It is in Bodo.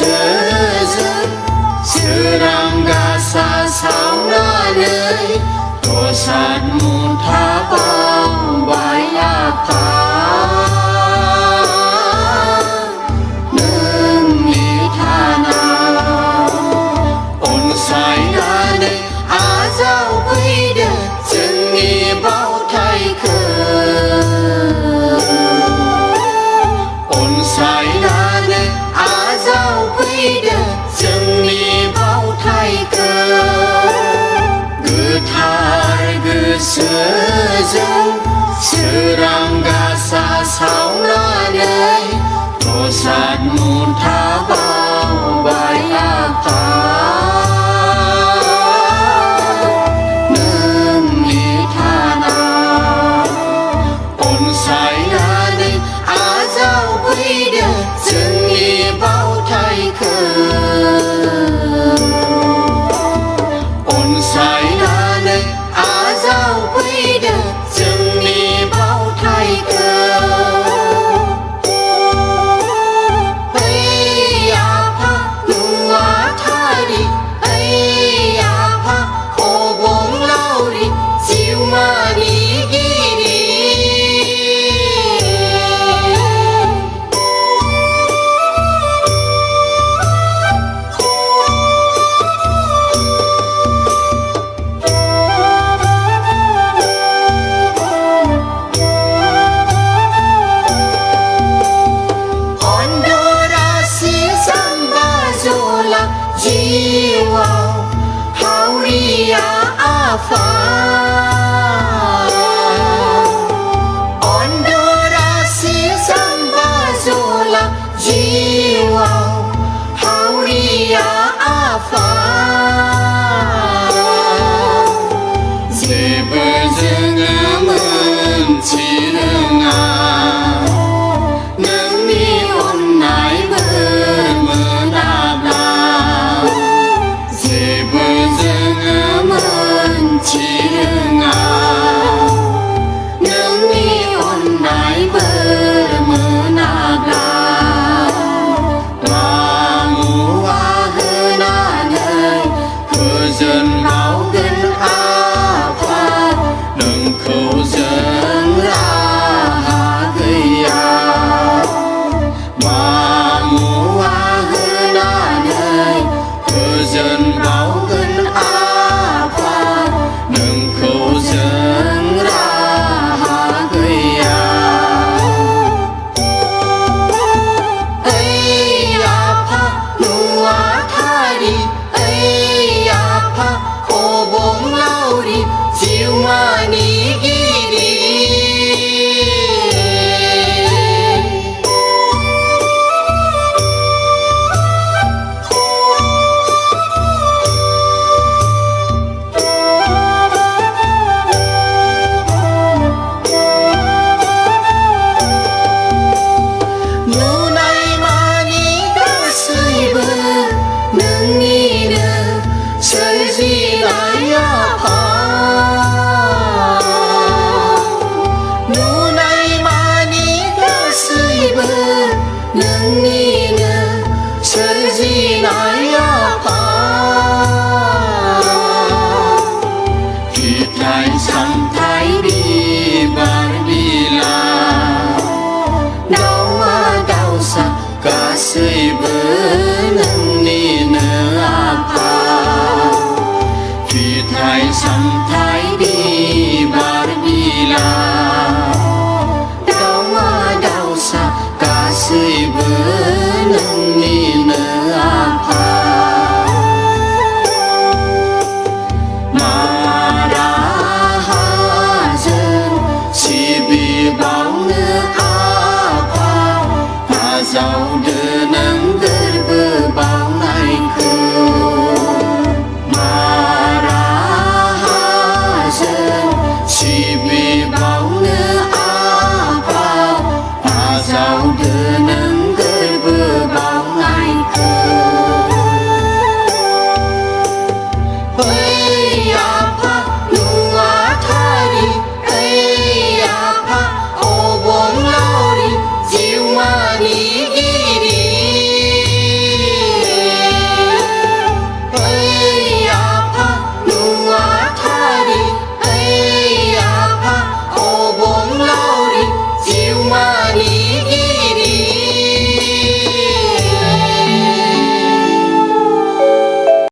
sözün serangga saunanei dosan tabang bayapa nemi thana onsainane azau bide जोंनि बावथायखौ अनसायनानै आजावफैदो जोंनि बावथायखौ गोथार गोसोजों सोरां गासा सावनानै प्रसाद मुथा बावबाय आफा अनसायनानै आजावफैदो जोंनि बावथायखौ अनसायनानै आजावफैदो जोंनि बावथायखौ ओइ आफा नुवाथारि ओइ आफा अबंलावरि जिउमानि jiwa hauria afa ondorasi sambazola jiwa hauria afa जेबो जोङो मोनथिरोङा नोंनि अननाय बोर मोनाब्ला जेबो जोङो मोनथिरोङा नोंनि अननाय बोर मोनाब्ला मा मुवा होनानै गोजोन बावगोन आफा नोंखौ जों राहा गैया मा मुवा होनानै गोजोन बावगोन आफा नोंखौ जों राहा गैया ओइ आफा नुवाथारि ओइ आफा अबंलावरि जिउमानि गिरि नुनाय मानि गासैबो नोंनिनो सोरजिनाय आफा नुनाय मानि गासैबो नोंनिनो सोरजिनाय आफा फिथाइ सामथाइ बिबार बिलाइ दाउमा दाउसा गासैबो नोंनिनो आफा फिथाइ सामथाइ बिबार बिलाइ दाउमा दाउसा गासैबो नोंनिनो आफा मा राहाजों सिबिबावनो आफा आजावदो नों गोरबो बावनायखौ मा राहाजों सिबिबावनो आफा आजावदो नों गोरबो बावनायखौ ओइ आफा नुवाथारि ओइ आफा अबंलावरि जिउमानि गिरि